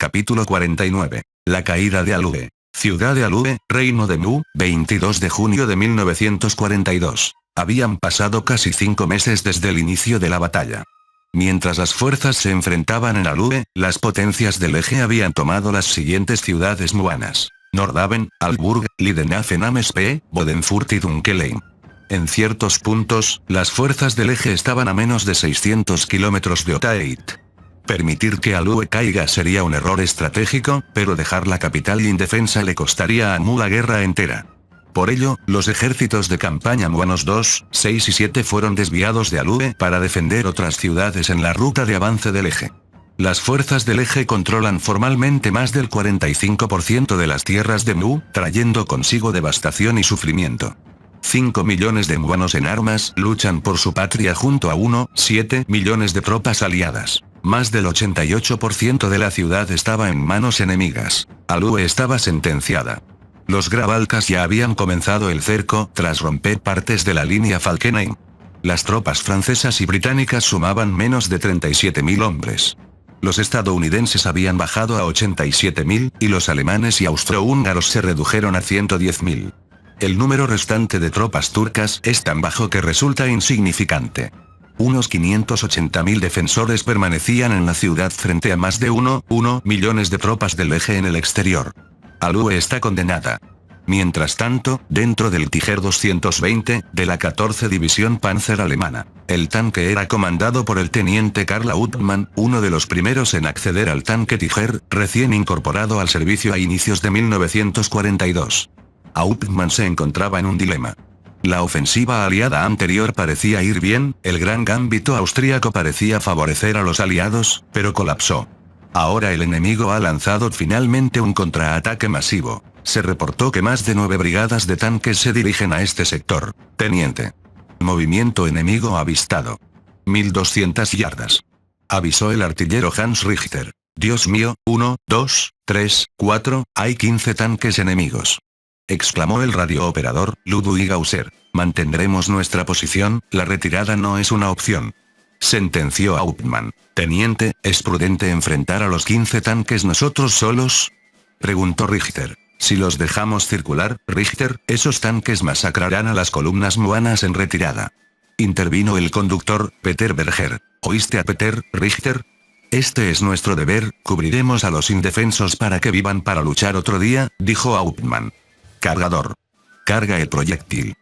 Capítulo 49. La caída de Alue. Ciudad de Alue, Reino de Mu, 22 de junio de 1942. Habían pasado casi 5 meses desde el inicio de la batalla. Mientras las fuerzas se enfrentaban en Alue, las potencias del eje habían tomado las siguientes ciudades muanas: Nordhaven, Alburg, Lidenhafen am Spee, Bodenfurt y Dunkelein. En ciertos puntos, las fuerzas del eje estaban a menos de 600 kilómetros de Otait. Permitir que Alue caiga sería un error estratégico, pero dejar la capital indefensa le costaría a Mu la guerra entera. Por ello, los ejércitos de campaña muanos 2, 6 y 7 fueron desviados de Alue para defender otras ciudades en la ruta de avance del eje. Las fuerzas del eje controlan formalmente más del 45% de las tierras de Mu, trayendo consigo devastación y sufrimiento. 5 millones de muanos en armas luchan por su patria junto a 1,7 millones de tropas aliadas. Más del 88% de la ciudad estaba en manos enemigas. Alue estaba sentenciada. Los Grabalcas ya habían comenzado el cerco tras romper partes de la línea Falkenhayn. Las tropas francesas y británicas sumaban menos de 37.000 hombres. Los estadounidenses habían bajado a 87.000, y los alemanes y austrohúngaros se redujeron a 110.000. El número restante de tropas turcas es tan bajo que resulta insignificante. Unos 580.000 defensores permanecían en la ciudad frente a más de 1,1 millones de tropas del eje en el exterior. Alue está condenada. Mientras tanto, dentro del Tiger 220, de la 14 División Panzer alemana, el tanque era comandado por el teniente Karl Hauptmann, uno de los primeros en acceder al tanque Tiger, recién incorporado al servicio a inicios de 1942. Hauptmann se encontraba en un dilema. La ofensiva aliada anterior parecía ir bien, el gran gambito austríaco parecía favorecer a los aliados, pero colapsó. Ahora el enemigo ha lanzado finalmente un contraataque masivo. Se reportó que más de 9 brigadas de tanques se dirigen a este sector. Teniente. Movimiento enemigo avistado. 1200 yardas. Avisó el artillero Hans Richter. Dios mío, 1, 2, 3, 4, hay 15 tanques enemigos. Exclamó el radiooperador, Ludwig Gausser. Mantendremos nuestra posición, la retirada no es una opción. Sentenció Hauptmann. Teniente, ¿es prudente enfrentar a los 15 tanques nosotros solos? Preguntó Richter. Si los dejamos circular, Richter, esos tanques masacrarán a las columnas muanas en retirada. Intervino el conductor, Peter Berger. ¿Oíste a Peter, Richter? Este es nuestro deber, cubriremos a los indefensos para que vivan para luchar otro día, dijo Hauptmann. Cargador. Carga el proyectil.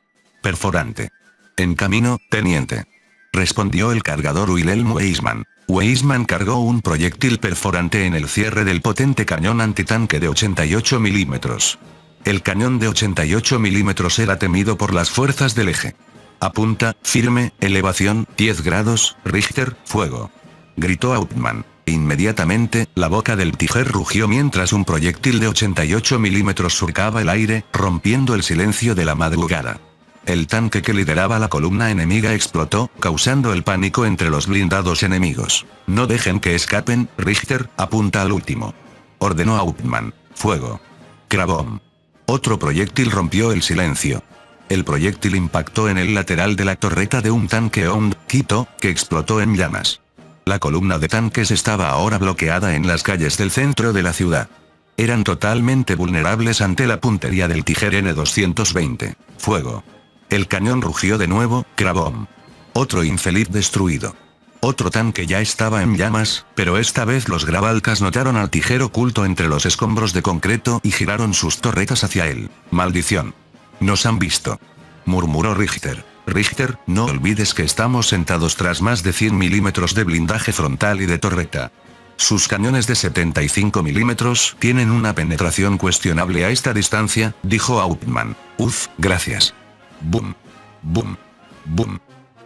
Perforante. En camino, teniente. Respondió el cargador Wilhelm Weissmann. Weissmann cargó un proyectil perforante en el cierre del potente cañón antitanque de 88 milímetros. El cañón de 88 milímetros era temido por las fuerzas del eje. Apunta, firme, elevación, 10 grados, Richter, fuego. Gritó Hauptmann. Inmediatamente, la boca del Tiger rugió mientras un proyectil de 88 milímetros surcaba el aire, rompiendo el silencio de la madrugada. El tanque que lideraba la columna enemiga explotó, causando el pánico entre los blindados enemigos. No dejen que escapen, Richter, apunta al último. Ordenó Hauptmann. Fuego. Krabom. Otro proyectil rompió el silencio. El proyectil impactó en el lateral de la torreta de un tanque Ound, Quito, que explotó en llamas. La columna de tanques estaba ahora bloqueada en las calles del centro de la ciudad. Eran totalmente vulnerables ante la puntería del Tiger N220. Fuego. El cañón rugió de nuevo, Krabom. Otro infeliz destruido. Otro tanque ya estaba en llamas, pero esta vez los Grabalcas notaron al Tiger oculto entre los escombros de concreto y giraron sus torretas hacia él. ¡Maldición! Nos han visto. Murmuró Richter. Richter, no olvides que estamos sentados tras más de 100 milímetros de blindaje frontal y de torreta. Sus cañones de 75 milímetros tienen una penetración cuestionable a esta distancia, dijo Hauptmann. Uf, gracias. Boom. Boom. Boom.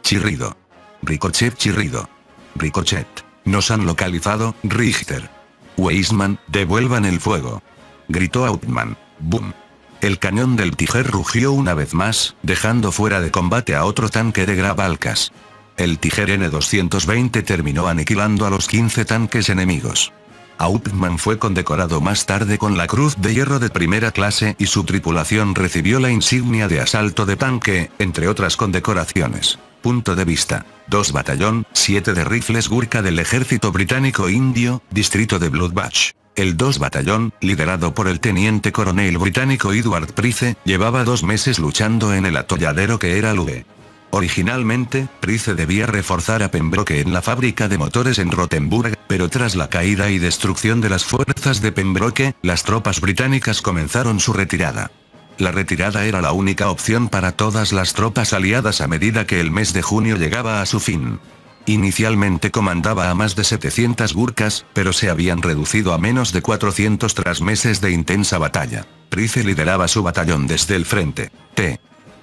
Chirrido. Ricochet chirrido. Ricochet. Nos han localizado, Richter. Weissmann, devuelvan el fuego. Gritó Hauptmann. Boom. El cañón del Tiger rugió una vez más, dejando fuera de combate a otro tanque de Grabalcas. El Tiger N220 terminó aniquilando a los 15 tanques enemigos. Hauptmann fue condecorado más tarde con la Cruz de Hierro de primera clase y su tripulación recibió la insignia de asalto de tanque, entre otras condecoraciones. Punto de vista. 2 Batallón, 7 de rifles Gurkha del ejército británico indio, distrito de Bloodbach. El 2 Batallón, liderado por el teniente coronel británico Edward Price, llevaba 2 meses luchando en el atolladero que era Lube. Originalmente, Price debía reforzar a Pembroke en la fábrica de motores en Rottenburg, pero tras la caída y destrucción de las fuerzas de Pembroke, las tropas británicas comenzaron su retirada. La retirada era la única opción para todas las tropas aliadas a medida que el mes de junio llegaba a su fin. Inicialmente comandaba a más de 700 gurkhas, pero se habían reducido a menos de 400 tras meses de intensa batalla. Price lideraba su batallón desde el frente.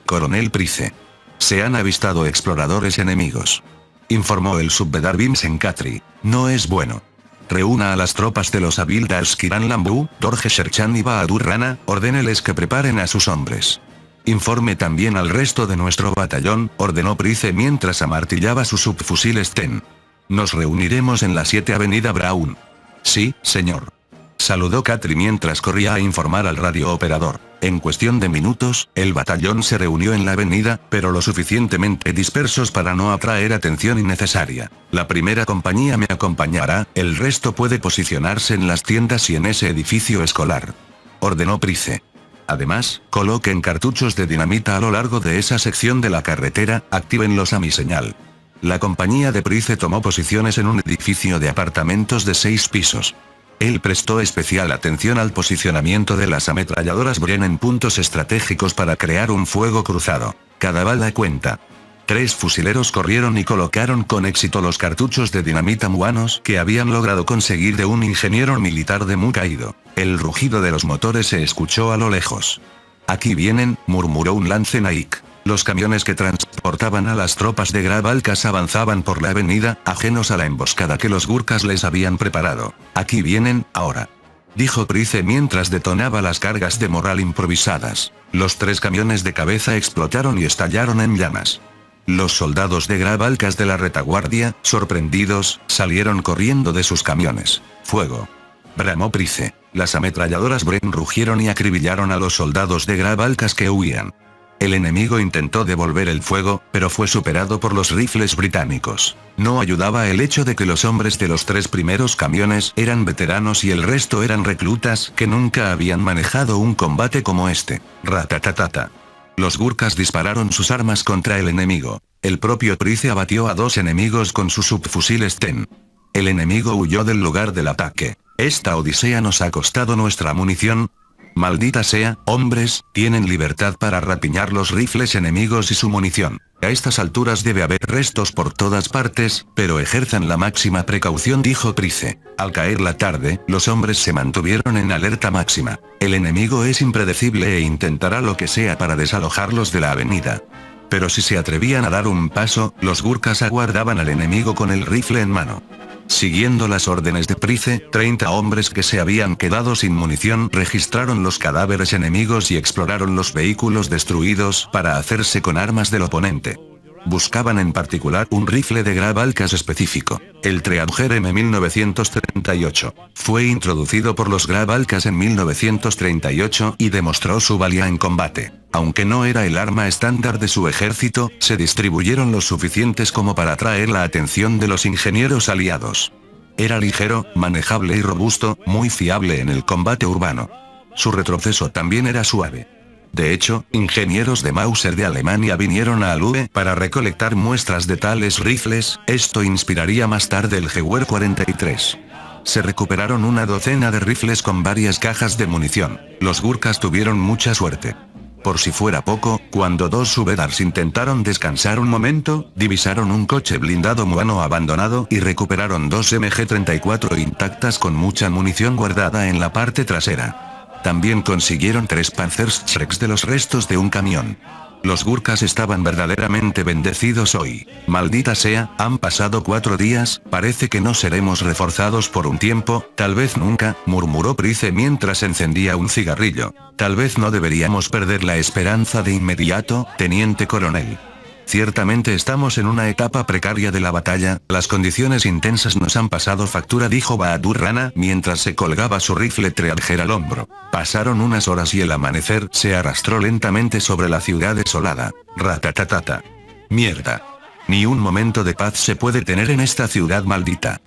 Coronel Price. Se han avistado exploradores enemigos. Informó el subbedar Vincent Catry. No es bueno. Reúna a las tropas de los Havildars Kiran Lambu, Dorje Sherchan y Bahadur Rana, ordéneles que preparen a sus hombres. Informe también al resto de nuestro batallón, ordenó Price mientras amartillaba sus subfusiles Ten. Nos reuniremos en la 7 Avenida Brown. Sí, señor. Saludó Catry mientras corría a informar al radiooperador. En cuestión de minutos, el batallón se reunió en la avenida, pero lo suficientemente dispersos para no atraer atención innecesaria. La primera compañía me acompañará, el resto puede posicionarse en las tiendas y en ese edificio escolar. Ordenó Price. Además, coloquen cartuchos de dinamita a lo largo de esa sección de la carretera, actívenlos a mi señal. La compañía de Price tomó posiciones en un edificio de apartamentos de 6 pisos. Él prestó especial atención al posicionamiento de las ametralladoras Bren en puntos estratégicos para crear un fuego cruzado. Cada bala cuenta. 3 fusileros corrieron y colocaron con éxito los cartuchos de dinamita muanos que habían logrado conseguir de un ingeniero militar de Mu caído. El rugido de los motores se escuchó a lo lejos. Aquí vienen, murmuró un lance Naik. Los camiones que transportaban a las tropas de Grabalkas avanzaban por la avenida, ajenos a la emboscada que los gurkhas les habían preparado. Aquí vienen, ahora. Dijo Price mientras detonaba las cargas de morral improvisadas. Los 3 camiones de cabeza explotaron y estallaron en llamas. Los soldados de Grabalkas de la retaguardia, sorprendidos, salieron corriendo de sus camiones. ¡Fuego! Bramó Price. Las ametralladoras Bren rugieron y acribillaron a los soldados de Grabalkas que huían. El enemigo intentó devolver el fuego, pero fue superado por los rifles británicos. No ayudaba el hecho de que los hombres de los 3 primeros camiones eran veteranos y el resto eran reclutas que nunca habían manejado un combate como este. Ratatatata. Los gurkhas dispararon sus armas contra el enemigo. El propio Price abatió a 2 enemigos con sus subfusiles Ten. El enemigo huyó del lugar del ataque. Esta odisea nos ha costado nuestra munición. Maldita sea, hombres, tienen libertad para rapiñar los rifles enemigos y su munición. A estas alturas debe haber restos por todas partes, pero ejerzan la máxima precaución, dijo Price. Al caer la tarde, los hombres se mantuvieron en alerta máxima. El enemigo es impredecible e intentará lo que sea para desalojarlos de la avenida. Pero si se atrevían a dar un paso, los gurkhas aguardaban al enemigo con el rifle en mano. Siguiendo las órdenes de Price, 30 hombres que se habían quedado sin munición registraron los cadáveres enemigos y exploraron los vehículos destruidos para hacerse con armas del oponente. Buscaban en particular un rifle de Grabalkas específico, el Treadger M1938. Fue introducido por los Grabalkas en 1938 y demostró su valía en combate. Aunque no era el arma estándar de su ejército, se distribuyeron los suficientes como para atraer la atención de los ingenieros aliados. Era ligero, manejable y robusto, muy fiable en el combate urbano. Su retroceso también era suave. De hecho, ingenieros de Mauser de Alemania vinieron a Alue para recolectar muestras de tales rifles, esto inspiraría más tarde el Gewehr 43. Se recuperaron una docena de rifles con varias cajas de munición. Los gurkhas tuvieron mucha suerte. Por si fuera poco, cuando 2 subedars intentaron descansar un momento, divisaron un coche blindado muano abandonado y recuperaron 2 MG-34 intactas con mucha munición guardada en la parte trasera. También consiguieron 3 Panzerschrecks de los restos de un camión. Los gurkhas estaban verdaderamente bendecidos hoy. Maldita sea, han pasado 4 días, parece que no seremos reforzados por un tiempo, tal vez nunca, murmuró Price mientras encendía un cigarrillo. Tal vez no deberíamos perder la esperanza de inmediato, teniente coronel. Ciertamente estamos en una etapa precaria de la batalla, las condiciones intensas nos han pasado factura, dijo Bahadur Rana mientras se colgaba su rifle Treadger al hombro. Pasaron unas horas y el amanecer se arrastró lentamente sobre la ciudad desolada. Ratatatata. Mierda. Ni un momento de paz se puede tener en esta ciudad maldita.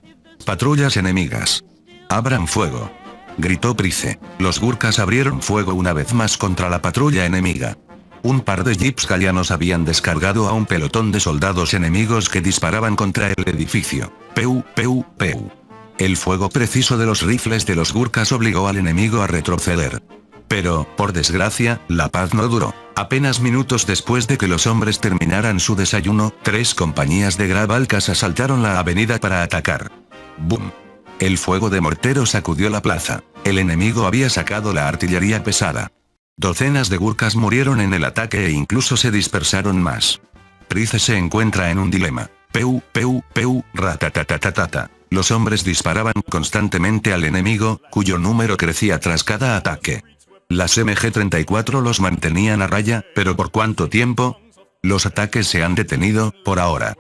Patrullas enemigas. Abran fuego. Gritó Price. Los Gurkhas abrieron fuego una vez más contra la patrulla enemiga. Un par de jeeps gallanos habían descargado a un pelotón de soldados enemigos que disparaban contra el edificio. Peu, peu, peu. El fuego preciso de los rifles de los Gurkhas obligó al enemigo a retroceder. Pero, por desgracia, la paz no duró. Apenas minutos después de que los hombres terminaran su desayuno, 3 compañías de Grabalcas asaltaron la avenida para atacar. ¡Bum! El fuego de mortero sacudió la plaza. El enemigo había sacado la artillería pesada. Docenas de Gurkhas murieron en el ataque e incluso se dispersaron más. Price se encuentra en un dilema. Peu, peu, peu, ratatatatata. Los hombres disparaban constantemente al enemigo, cuyo número crecía tras cada ataque. Las MG-34 los mantenían a raya, pero ¿por cuánto tiempo? Los ataques se han detenido, por ahora.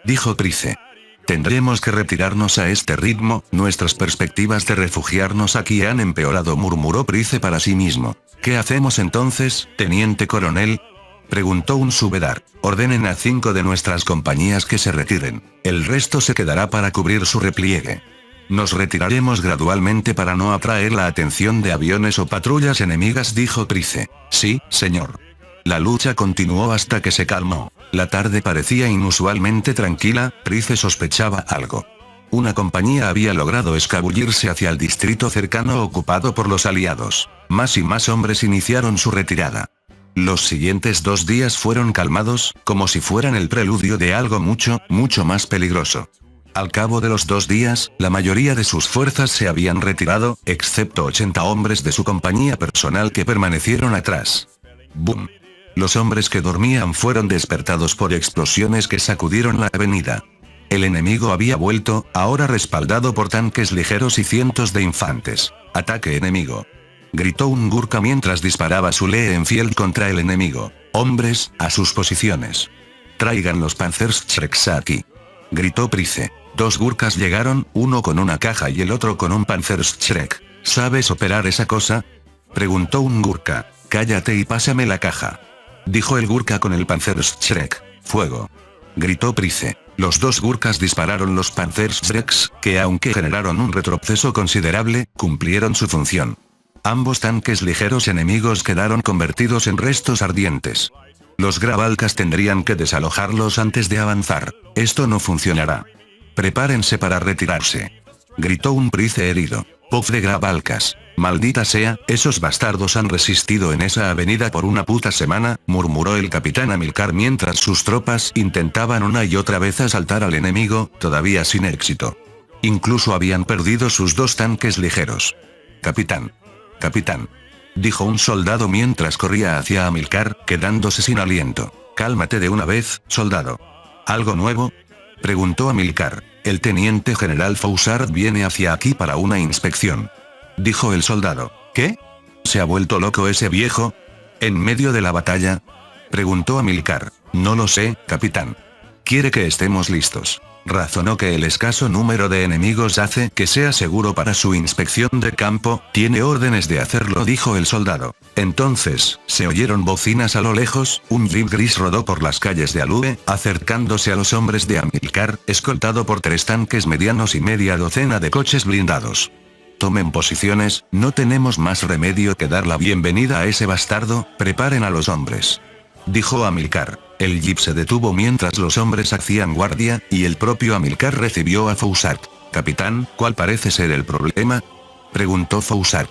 Dijo Price. Tendremos que retirarnos a este ritmo, nuestras perspectivas de refugiarnos aquí han empeorado, murmuró Price para sí mismo. ¿Qué hacemos entonces, teniente coronel? Preguntó un subedar. Ordenen a 5 de nuestras compañías que se retiren. El resto se quedará para cubrir su repliegue. Nos retiraremos gradualmente para no atraer la atención de aviones o patrullas enemigas, dijo Price. Sí, señor. La lucha continuó hasta que se calmó. La tarde parecía inusualmente tranquila. Price sospechaba algo. Una compañía había logrado escabullirse hacia el distrito cercano ocupado por los aliados. Más y más hombres iniciaron su retirada. Los siguientes 2 días fueron calmados, como si fueran el preludio de algo mucho, mucho más peligroso. Al cabo de los 2 días, la mayoría de sus fuerzas se habían retirado, excepto 80 hombres de su compañía personal que permanecieron atrás. ¡Bum! Los hombres que dormían fueron despertados por explosiones que sacudieron la avenida. El enemigo había vuelto, ahora respaldado por tanques ligeros y cientos de infantes. ¡Ataque enemigo! Gritó un Gurkha mientras disparaba su Lee Enfield contra el enemigo. Hombres, a sus posiciones. Traigan los Panzerschrecks aquí. Gritó Price. 2 Gurkhas llegaron, uno con una caja y el otro con un Panzerschreck. ¿Sabes operar esa cosa? Preguntó un Gurkha. Cállate y pásame la caja. Dijo el Gurkha con el Panzerschreck. Fuego. Gritó Price. Los 2 Gurkhas dispararon los Panzerschrecks, que aunque generaron un retroceso considerable, cumplieron su función. Ambos tanques ligeros enemigos quedaron convertidos en restos ardientes. Los Grabalcas tendrían que desalojarlos antes de avanzar. Esto no funcionará. Prepárense para retirarse. Gritó un Price herido. Puff de Grabalcas. Maldita sea, esos bastardos han resistido en esa avenida por una puta semana, murmuró el capitán Amilcar mientras sus tropas intentaban una y otra vez asaltar al enemigo, todavía sin éxito. Incluso habían perdido sus 2 tanques ligeros. Capitán. Capitán. Dijo un soldado mientras corría hacia Amilcar, quedándose sin aliento. Cálmate de una vez, soldado. ¿Algo nuevo? Preguntó Amilcar. El teniente general Foussard viene hacia aquí para una inspección. Dijo el soldado. ¿Qué? ¿Se ha vuelto loco ese viejo? ¿En medio de la batalla? Preguntó Amilcar. No lo sé, capitán. Quiere que estemos listos. Razonó que el escaso número de enemigos hace que sea seguro para su inspección de campo, tiene órdenes de hacerlo, dijo el soldado. Entonces, se oyeron bocinas a lo lejos, un jeep gris rodó por las calles de Alue, acercándose a los hombres de Amilcar, escoltado por 3 tanques medianos y media docena de coches blindados. Tomen posiciones, no tenemos más remedio que dar la bienvenida a ese bastardo, preparen a los hombres. Dijo Amilcar. El jeep se detuvo mientras los hombres hacían guardia, y el propio Amilcar recibió a Foussard. Capitán, ¿cuál parece ser el problema? Preguntó Foussard.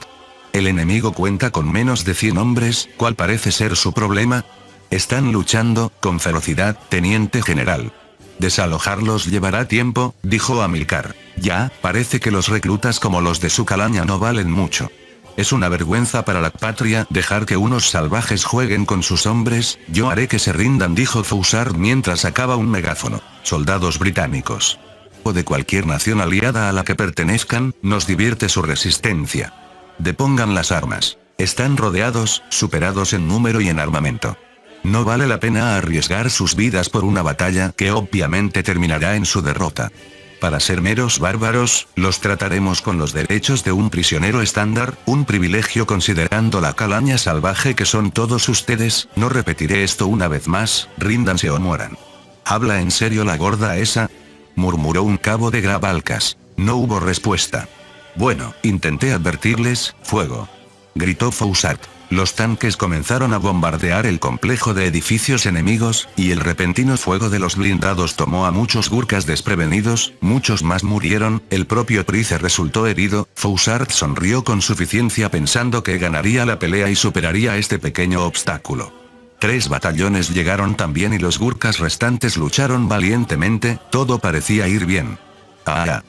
El enemigo cuenta con menos de 100 hombres, ¿cuál parece ser su problema? Están luchando, con ferocidad, teniente general. Desalojarlos llevará tiempo, dijo Amilcar. Ya, parece que los reclutas como los de su calaña no valen mucho. Es una vergüenza para la patria dejar que unos salvajes jueguen con sus hombres, yo haré que se rindan, dijo Foussard mientras sacaba un megáfono. Soldados británicos. O de cualquier nación aliada a la que pertenezcan, nos divierte su resistencia. Depongan las armas. Están rodeados, superados en número y en armamento. No vale la pena arriesgar sus vidas por una batalla que obviamente terminará en su derrota. Para ser meros bárbaros, los trataremos con los derechos de un prisionero estándar, un privilegio considerando la calaña salvaje que son todos ustedes, no repetiré esto una vez más, ríndanse o mueran. ¿Habla en serio la gorda esa? Murmuró un cabo de Grabalcas. No hubo respuesta. Bueno, intenté advertirles, fuego. Gritó Foussat. Los tanques comenzaron a bombardear el complejo de edificios enemigos, y el repentino fuego de los blindados tomó a muchos gurkas desprevenidos, muchos más murieron, el propio Price resultó herido. Foussat sonrió con suficiencia pensando que ganaría la pelea y superaría este pequeño obstáculo. 3 batallones llegaron también y los gurkas restantes lucharon valientemente, todo parecía ir bien. «Ah.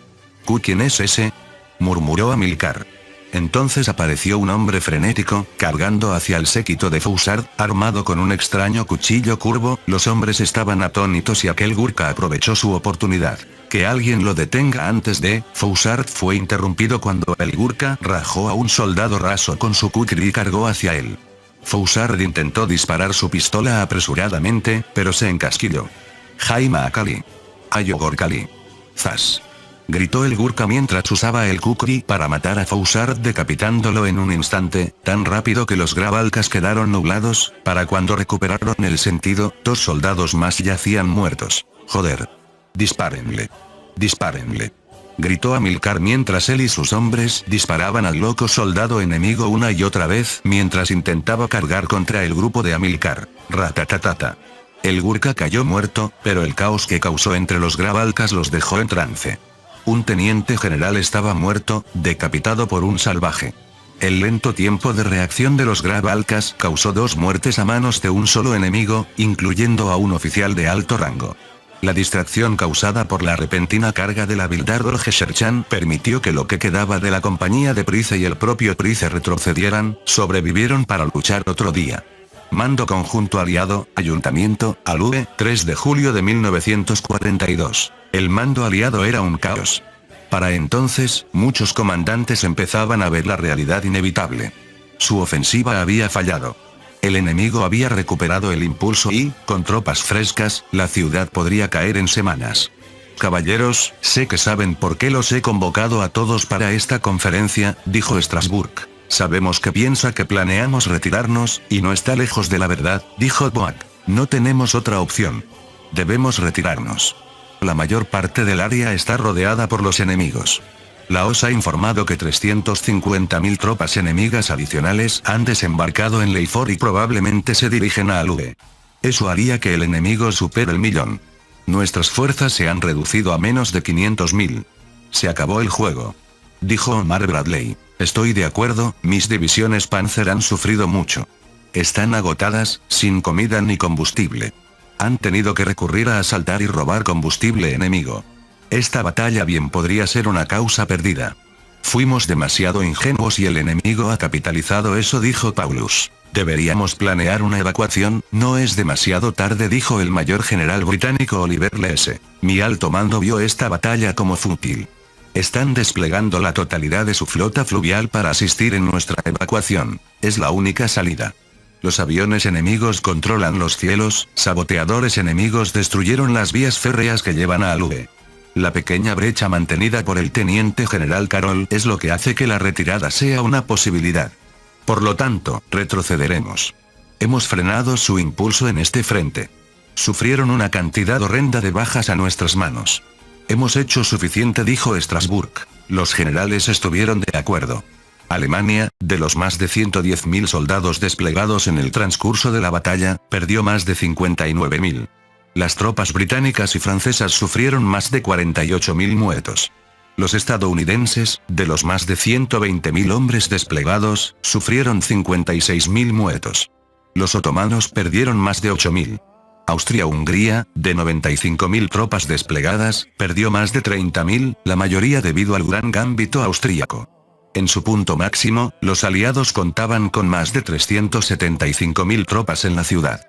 ¿Quién es ese?», murmuró Amilcar. Entonces apareció un hombre frenético, cargando hacia el séquito de Foussat, armado con un extraño cuchillo curvo. Los hombres estaban atónitos y aquel gurka aprovechó su oportunidad. «Que alguien lo detenga antes de...». Foussat fue interrumpido cuando el gurka rajó a un soldado raso con su kukri y cargó hacia él. Foussat intentó disparar su pistola apresuradamente, pero se encasquilló. «Jaime Akali. Ayogor Kali. Zas», gritó el gurka mientras usaba el kukri para matar a Foussat decapitándolo en un instante, tan rápido que los grabalkas quedaron nublados. Para cuando recuperaron el sentido, 2 soldados más yacían muertos. «Joder. Dispárenle. Dispárenle», gritó Amilcar mientras él y sus hombres disparaban al loco soldado enemigo una y otra vez mientras intentaba cargar contra el grupo de Amilcar. Ratatatata. El gurka cayó muerto, pero el caos que causó entre los grabalkas los dejó en trance. Un teniente general estaba muerto, decapitado por un salvaje. El lento tiempo de reacción de los grabalkas causó 2 muertes a manos de un solo enemigo, incluyendo a un oficial de alto rango. La distracción causada por la repentina carga de la Bildardor Gesherchan permitió que lo que quedaba de la compañía de Price y el propio Price retrocedieran, sobrevivieron para luchar otro día. Mando Conjunto Aliado, Ayuntamiento, Alue, 3 de julio de 1942. El mando aliado era un caos. Para entonces, muchos comandantes empezaban a ver la realidad inevitable. Su ofensiva había fallado. El enemigo había recuperado el impulso y, con tropas frescas, la ciudad podría caer en semanas. «Caballeros, sé que saben por qué los he convocado a todos para esta conferencia», dijo Strasbourg. «Sabemos que piensa que planeamos retirarnos, y no está lejos de la verdad», dijo Boak. «No tenemos otra opción. Debemos retirarnos. La mayor parte del área está rodeada por los enemigos. Laos ha informado que 350.000 tropas enemigas adicionales han desembarcado en Leifor y probablemente se dirigen a Alue. Eso haría que el enemigo supere el 1.000.000. Nuestras fuerzas se han reducido a menos de 500.000. Se acabó el juego», dijo Omar Bradley. «Estoy de acuerdo, mis divisiones Panzer han sufrido mucho. Están agotadas, sin comida ni combustible. Han tenido que recurrir a asaltar y robar combustible enemigo. Esta batalla bien podría ser una causa perdida. Fuimos demasiado ingenuos y el enemigo ha capitalizado eso», dijo Paulus. «Deberíamos planear una evacuación». «No es demasiado tarde», dijo el mayor general británico Oliver Leese. «Mi alto mando vio esta batalla como fútil. Están desplegando la totalidad de su flota fluvial para asistir en nuestra evacuación. Es la única salida. Los aviones enemigos controlan los cielos, saboteadores enemigos destruyeron las vías férreas que llevan a Alue. La pequeña brecha mantenida por el teniente general Carroll es lo que hace que la retirada sea una posibilidad. Por lo tanto, retrocederemos. Hemos frenado su impulso en este frente. Sufrieron una cantidad horrenda de bajas a nuestras manos. Hemos hecho suficiente», dijo Strasbourg. Los generales estuvieron de acuerdo. Alemania, de los más de 110.000 soldados desplegados en el transcurso de la batalla, perdió más de 59.000. Las tropas británicas y francesas sufrieron más de 48.000 muertos. Los estadounidenses, de los más de 120.000 hombres desplegados, sufrieron 56.000 muertos. Los otomanos perdieron más de 8.000. Austria-Hungría, de 95.000 tropas desplegadas, perdió más de 30.000, la mayoría debido al gran gambito austríaco. En su punto máximo, los aliados contaban con más de 375.000 tropas en la ciudad.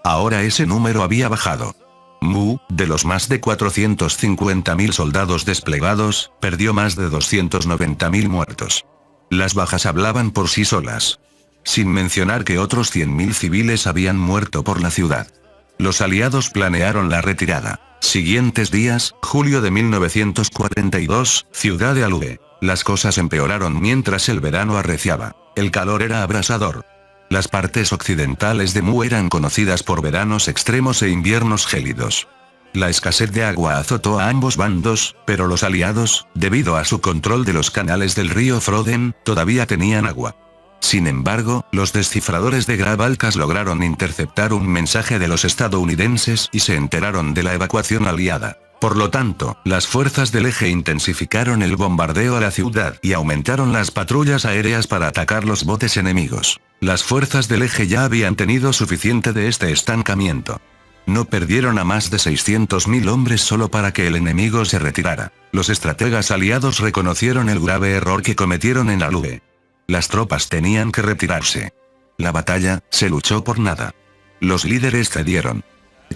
Ahora ese número había bajado. Mu, de los más de 450.000 soldados desplegados, perdió más de 290.000 muertos. Las bajas hablaban por sí solas. Sin mencionar que otros 100.000 civiles habían muerto por la ciudad. Los aliados planearon la retirada. Siguientes días, julio de 1942, ciudad de Alue. Las cosas empeoraron mientras el verano arreciaba. El calor era abrasador. Las partes occidentales de Mu eran conocidas por veranos extremos e inviernos gélidos. La escasez de agua azotó a ambos bandos, pero los aliados, debido a su control de los canales del río Froden, todavía tenían agua. Sin embargo, los descifradores de Grabalcas lograron interceptar un mensaje de los estadounidenses y se enteraron de la evacuación aliada. Por lo tanto, las fuerzas del eje intensificaron el bombardeo a la ciudad y aumentaron las patrullas aéreas para atacar los botes enemigos. Las fuerzas del eje ya habían tenido suficiente de este estancamiento. No perdieron a más de 600.000 hombres solo para que el enemigo se retirara. Los estrategas aliados reconocieron el grave error que cometieron en Alue. Las tropas tenían que retirarse. La batalla, se luchó por nada. Los líderes cedieron.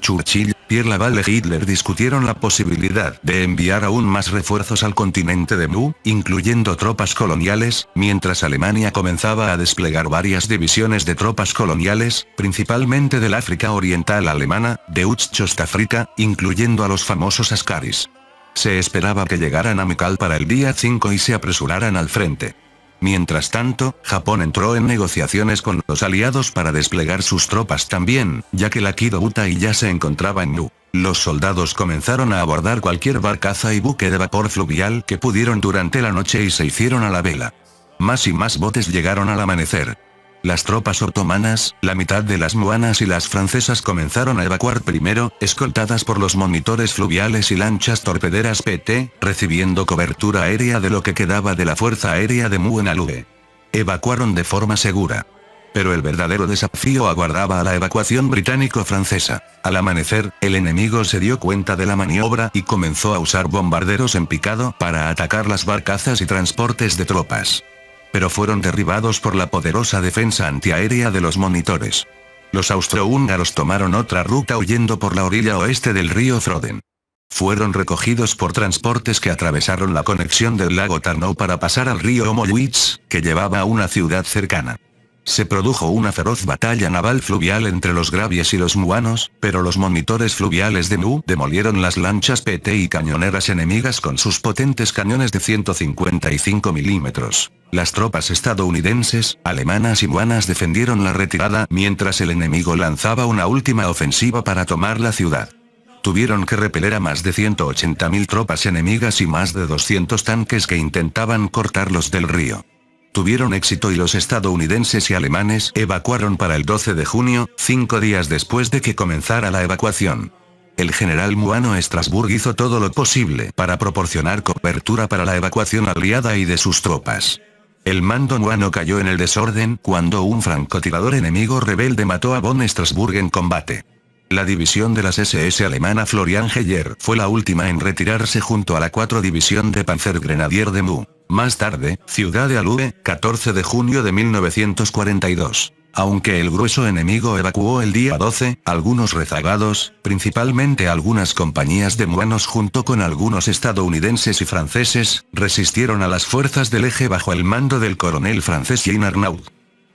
Churchill, Pierre Laval y Hitler discutieron la posibilidad de enviar aún más refuerzos al continente de Mu, incluyendo tropas coloniales, mientras Alemania comenzaba a desplegar varias divisiones de tropas coloniales, principalmente del África Oriental Alemana, de Ostafrika, incluyendo a los famosos Askaris. Se esperaba que llegaran a Mikal para el día 5 y se apresuraran al frente. Mientras tanto, Japón entró en negociaciones con los aliados para desplegar sus tropas también, ya que la Kido Butai ya se encontraba en Mu. Los soldados comenzaron a abordar cualquier barcaza y buque de vapor fluvial que pudieron durante la noche y se hicieron a la vela. Más y más botes llegaron al amanecer. Las tropas otomanas, la mitad de las muanas y las francesas comenzaron a evacuar primero, escoltadas por los monitores fluviales y lanchas torpederas PT, recibiendo cobertura aérea de lo que quedaba de la Fuerza Aérea de Mu en Alue. Evacuaron de forma segura. Pero el verdadero desafío aguardaba a la evacuación británico-francesa. Al amanecer, el enemigo se dio cuenta de la maniobra y comenzó a usar bombarderos en picado para atacar las barcazas y transportes de tropas. Pero fueron derribados por la poderosa defensa antiaérea de los monitores. Los austrohúngaros tomaron otra ruta huyendo por la orilla oeste del río Froden. Fueron recogidos por transportes que atravesaron la conexión del lago Tarnow para pasar al río Omolwitz, que llevaba a una ciudad cercana. Se produjo una feroz batalla naval fluvial entre los gravies y los muanos, pero los monitores fluviales de Mu demolieron las lanchas PT y cañoneras enemigas con sus potentes cañones de 155 milímetros. Las tropas estadounidenses, alemanas y muanas defendieron la retirada mientras el enemigo lanzaba una última ofensiva para tomar la ciudad. Tuvieron que repeler a más de 180.000 tropas enemigas y más de 200 tanques que intentaban cortarlos del río. Tuvieron éxito y los estadounidenses y alemanes evacuaron para el 12 de junio, 5 días después de que comenzara la evacuación. El general muano Strasbourg hizo todo lo posible para proporcionar cobertura para la evacuación aliada y de sus tropas. El mando muano cayó en el desorden cuando un francotirador enemigo rebelde mató a von Strasbourg en combate. La división de las SS alemana Florian Heyer fue la última en retirarse junto a la 4 División de Panzergrenadier de Mu. Más tarde, ciudad de Alue, 14 de junio de 1942. Aunque el grueso enemigo evacuó el día 12, algunos rezagados, principalmente algunas compañías de muanos junto con algunos estadounidenses y franceses, resistieron a las fuerzas del eje bajo el mando del coronel francés Jean Arnaud.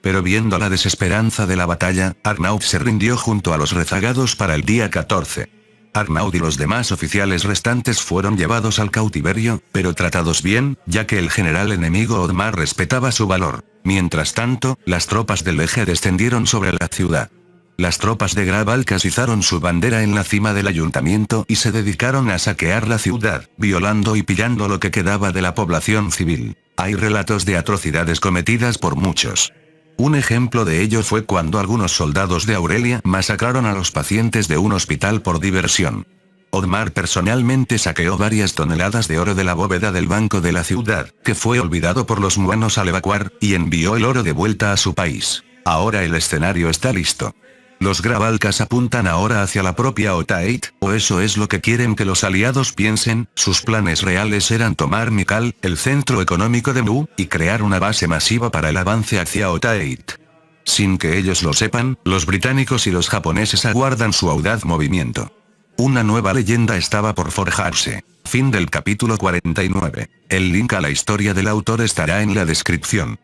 Pero viendo la desesperanza de la batalla, Arnaud se rindió junto a los rezagados para el día 14. Arnaud y los demás oficiales restantes fueron llevados al cautiverio, pero tratados bien, ya que el general enemigo Othmar respetaba su valor. Mientras tanto, las tropas del eje descendieron sobre la ciudad. Las tropas de Grabalcas izaron su bandera en la cima del ayuntamiento y se dedicaron a saquear la ciudad, violando y pillando lo que quedaba de la población civil. Hay relatos de atrocidades cometidas por muchos. Un ejemplo de ello fue cuando algunos soldados de Aurelia masacraron a los pacientes de un hospital por diversión. Othmar personalmente saqueó varias toneladas de oro de la bóveda del banco de la ciudad, que fue olvidado por los muanos al evacuar, y envió el oro de vuelta a su país. Ahora el escenario está listo. Los Grabalcas apuntan ahora hacia la propia Otaheit, o eso es lo que quieren que los aliados piensen. Sus planes reales eran tomar Mikal, el centro económico de Mu, y crear una base masiva para el avance hacia Otaheit. Sin que ellos lo sepan, los británicos y los japoneses aguardan su audaz movimiento. Una nueva leyenda estaba por forjarse. Fin del capítulo 49. El link a la historia del autor estará en la descripción.